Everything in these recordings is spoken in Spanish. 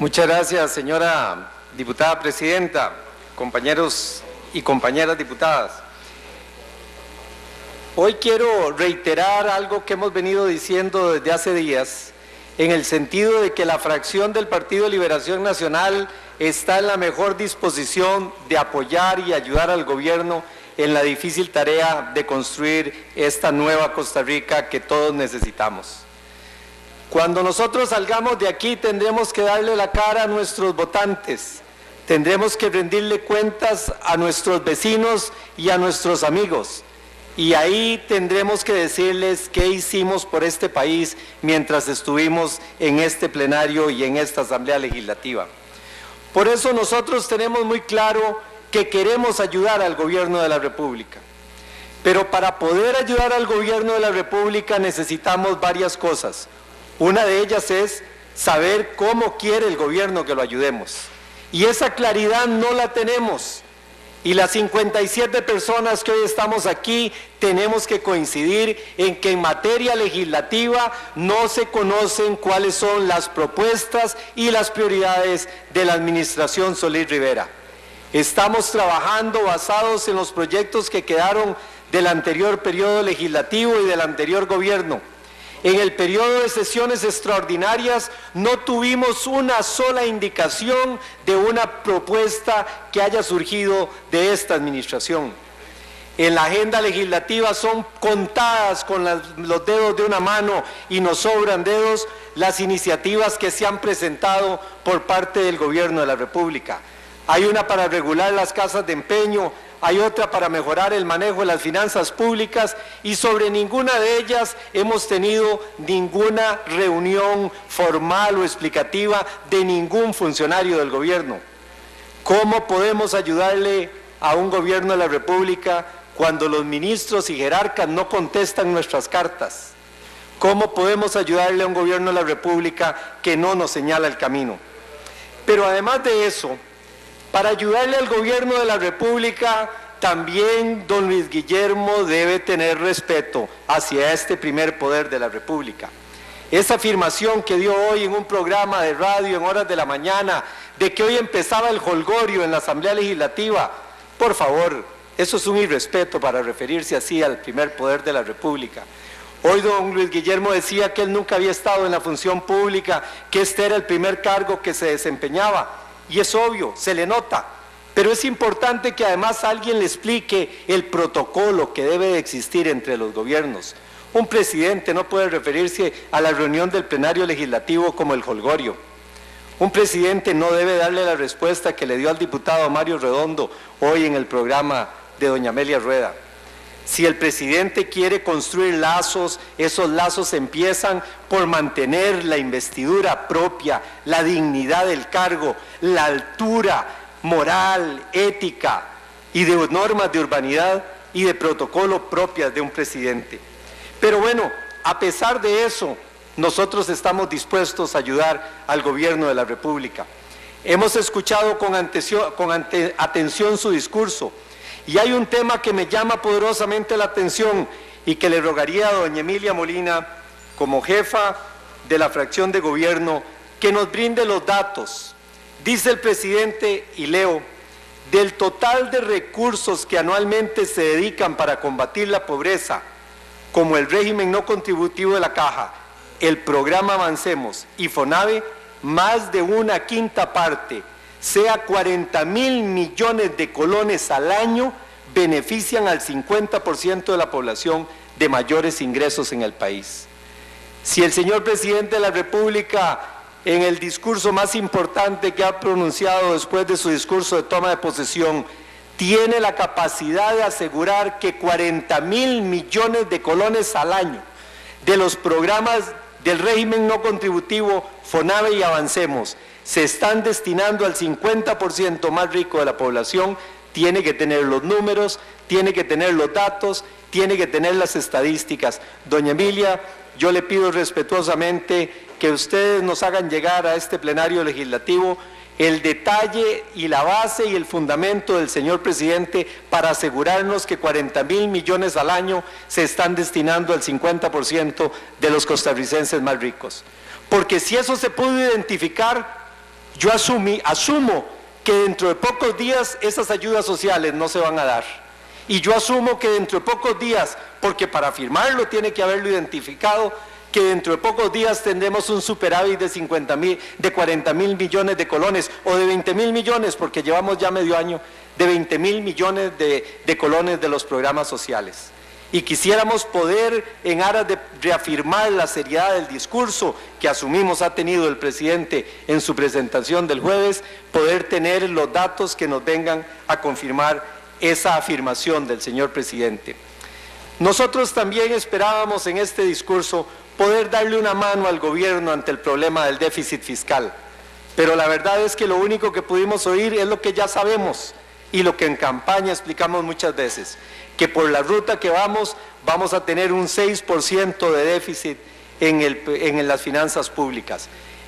Muchas gracias, señora diputada presidenta, compañeros y compañeras diputadas. Hoy quiero reiterar algo que hemos venido diciendo desde hace días, en el sentido de que la fracción del Partido de Liberación Nacional está en la mejor disposición de apoyar y ayudar al gobierno en la difícil tarea de construir esta nueva Costa Rica que todos necesitamos. Cuando nosotros salgamos de aquí tendremos que darle la cara a nuestros votantes, tendremos que rendirle cuentas a nuestros vecinos y a nuestros amigos, y ahí tendremos que decirles qué hicimos por este país mientras estuvimos en este plenario y en esta Asamblea Legislativa. Por eso nosotros tenemos muy claro que queremos ayudar al Gobierno de la República. Pero para poder ayudar al Gobierno de la República necesitamos varias cosas. Una de ellas es saber cómo quiere el gobierno que lo ayudemos. Y esa claridad no la tenemos. Y las 57 personas que hoy estamos aquí tenemos que coincidir en que en materia legislativa no se conocen cuáles son las propuestas y las prioridades de la administración Solís Rivera. Estamos trabajando basados en los proyectos que quedaron del anterior periodo legislativo y del anterior gobierno. En el periodo de sesiones extraordinarias no tuvimos una sola indicación de una propuesta que haya surgido de esta administración. En la agenda legislativa son contadas con los dedos de una mano y nos sobran dedos las iniciativas que se han presentado por parte del Gobierno de la República. Hay una para regular las casas de empeño, hay otra para mejorar el manejo de las finanzas públicas y sobre ninguna de ellas hemos tenido ninguna reunión formal o explicativa de ningún funcionario del gobierno. ¿Cómo podemos ayudarle a un gobierno de la República cuando los ministros y jerarcas no contestan nuestras cartas? ¿Cómo podemos ayudarle a un gobierno de la República que no nos señala el camino? Pero además de eso, para ayudarle al gobierno de la República, también don Luis Guillermo debe tener respeto hacia este primer poder de la República. Esa afirmación que dio hoy en un programa de radio en horas de la mañana, de que hoy empezaba el jolgorio en la Asamblea Legislativa, por favor, eso es un irrespeto para referirse así al primer poder de la República. Hoy don Luis Guillermo decía que él nunca había estado en la función pública, que este era el primer cargo que se desempeñaba. Y es obvio, se le nota, pero es importante que además alguien le explique el protocolo que debe de existir entre los gobiernos. Un presidente no puede referirse a la reunión del plenario legislativo como el jolgorio. Un presidente no debe darle la respuesta que le dio al diputado Mario Redondo hoy en el programa de doña Amelia Rueda. Si el presidente quiere construir lazos, esos lazos empiezan por mantener la investidura propia, la dignidad del cargo, la altura moral, ética y de normas de urbanidad y de protocolo propias de un presidente. Pero bueno, a pesar de eso, nosotros estamos dispuestos a ayudar al gobierno de la República. Hemos escuchado con atención su discurso. Y hay un tema que me llama poderosamente la atención y que le rogaría a doña Emilia Molina, como jefa de la fracción de gobierno, que nos brinde los datos. Dice el presidente, y leo, del total de recursos que anualmente se dedican para combatir la pobreza, como el régimen no contributivo de la Caja, el programa Avancemos y FONAVE, más de una quinta parte, sea 40.000 millones de colones al año, benefician al 50% de la población de mayores ingresos en el país. Si el señor presidente de la República, en el discurso más importante que ha pronunciado después de su discurso de toma de posesión, tiene la capacidad de asegurar que 40.000 millones de colones al año de los programas del régimen no contributivo FONAVE y Avancemos se están destinando al 50% más rico de la población, tiene que tener los números, tiene que tener los datos, tiene que tener las estadísticas. Doña Emilia, yo le pido respetuosamente que ustedes nos hagan llegar a este plenario legislativo el detalle y la base y el fundamento del señor presidente para asegurarnos que 40.000 millones al año se están destinando al 50% de los costarricenses más ricos. Porque si eso se pudo identificar, Yo asumo que dentro de pocos días esas ayudas sociales no se van a dar. Y yo asumo que dentro de pocos días, porque para firmarlo tiene que haberlo identificado, que dentro de pocos días tendremos un superávit de 40.000 millones de colones, o de 20.000 millones, porque llevamos ya medio año, de 20.000 millones de colones de los programas sociales. Y quisiéramos poder, en aras de reafirmar la seriedad del discurso que asumimos ha tenido el presidente en su presentación del jueves, poder tener los datos que nos vengan a confirmar esa afirmación del señor presidente. Nosotros también esperábamos en este discurso poder darle una mano al gobierno ante el problema del déficit fiscal, pero la verdad es que lo único que pudimos oír es lo que ya sabemos y lo que en campaña explicamos muchas veces, que por la ruta que vamos a tener un 6% de déficit en las finanzas públicas.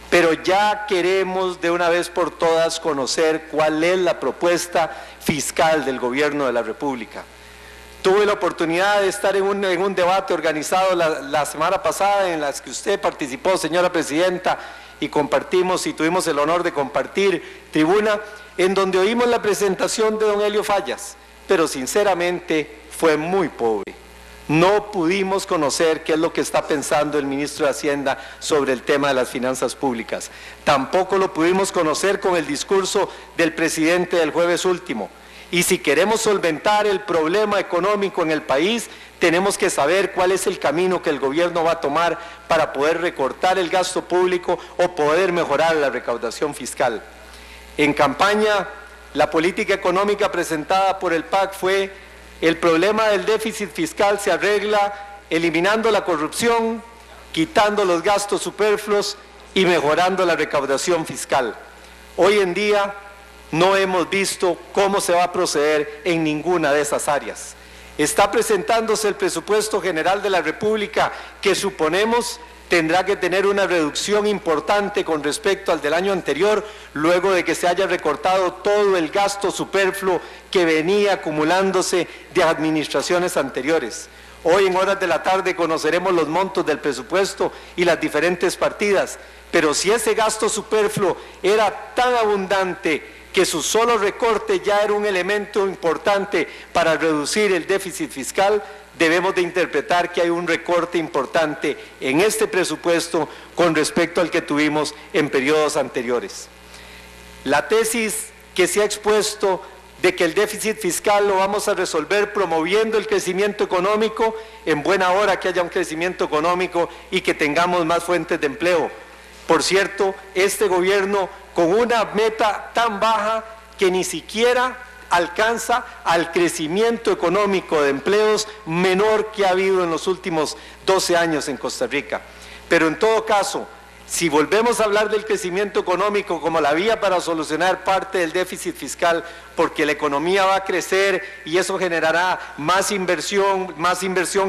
Pero ya queremos de una vez por todas conocer cuál es la propuesta fiscal del Gobierno de la República. Tuve la oportunidad de estar en un debate organizado la semana pasada en las que usted participó, señora presidenta, y compartimos y tuvimos el honor de compartir tribuna, en donde oímos la presentación de don Helio Fallas, pero sinceramente fue muy pobre. No pudimos conocer qué es lo que está pensando el ministro de Hacienda sobre el tema de las finanzas públicas. Tampoco lo pudimos conocer con el discurso del presidente del jueves último. Y si queremos solventar el problema económico en el país, tenemos que saber cuál es el camino que el gobierno va a tomar para poder recortar el gasto público o poder mejorar la recaudación fiscal. En campaña, la política económica presentada por el PAC fue: el problema del déficit fiscal se arregla eliminando la corrupción, quitando los gastos superfluos y mejorando la recaudación fiscal. Hoy en día no hemos visto cómo se va a proceder en ninguna de esas áreas. Está presentándose el presupuesto general de la República, que suponemos tendrá que tener una reducción importante con respecto al del año anterior, luego de que se haya recortado todo el gasto superfluo que venía acumulándose de administraciones anteriores. Hoy en horas de la tarde conoceremos los montos del presupuesto y las diferentes partidas, pero si ese gasto superfluo era tan abundante que su solo recorte ya era un elemento importante para reducir el déficit fiscal, debemos de interpretar que hay un recorte importante en este presupuesto con respecto al que tuvimos en periodos anteriores. La tesis que se ha expuesto de que el déficit fiscal lo vamos a resolver promoviendo el crecimiento económico, en buena hora que haya un crecimiento económico y que tengamos más fuentes de empleo. Por cierto, este gobierno con una meta tan baja que ni siquiera alcanza al crecimiento económico de empleos menor que ha habido en los últimos 12 años en Costa Rica. Pero en todo caso, si volvemos a hablar del crecimiento económico como la vía para solucionar parte del déficit fiscal, porque la economía va a crecer y eso generará más inversión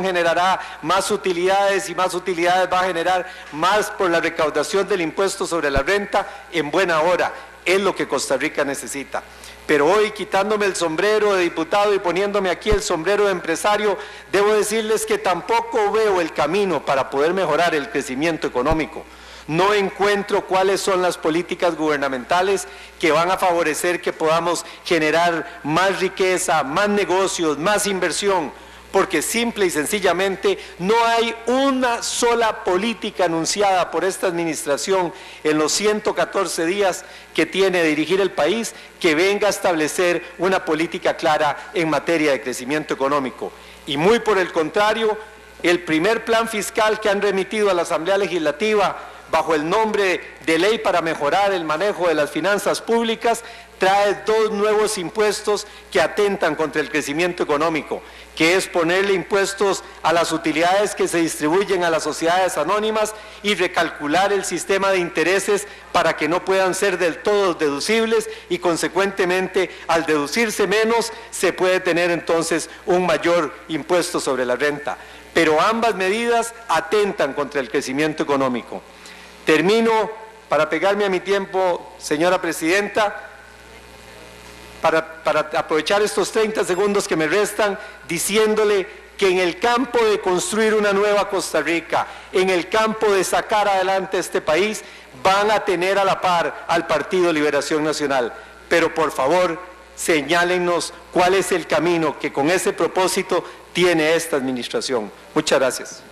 generará más utilidades y más utilidades va a generar más por la recaudación del impuesto sobre la renta, en buena hora, es lo que Costa Rica necesita. Pero hoy, quitándome el sombrero de diputado y poniéndome aquí el sombrero de empresario, debo decirles que tampoco veo el camino para poder mejorar el crecimiento económico. No encuentro cuáles son las políticas gubernamentales que van a favorecer que podamos generar más riqueza, más negocios, más inversión, porque simple y sencillamente no hay una sola política anunciada por esta administración en los 114 días que tiene de dirigir el país que venga a establecer una política clara en materia de crecimiento económico. Y muy por el contrario, el primer plan fiscal que han remitido a la Asamblea Legislativa bajo el nombre de Ley para mejorar el manejo de las finanzas públicas, trae dos nuevos impuestos que atentan contra el crecimiento económico, que es ponerle impuestos a las utilidades que se distribuyen a las sociedades anónimas y recalcular el sistema de intereses para que no puedan ser del todo deducibles y consecuentemente al deducirse menos se puede tener entonces un mayor impuesto sobre la renta. Pero ambas medidas atentan contra el crecimiento económico. Termino, para pegarme a mi tiempo, señora presidenta, para aprovechar estos 30 segundos que me restan, diciéndole que en el campo de construir una nueva Costa Rica, en el campo de sacar adelante este país, van a tener a la par al Partido Liberación Nacional. Pero por favor, señálennos cuál es el camino que con ese propósito tiene esta administración. Muchas gracias.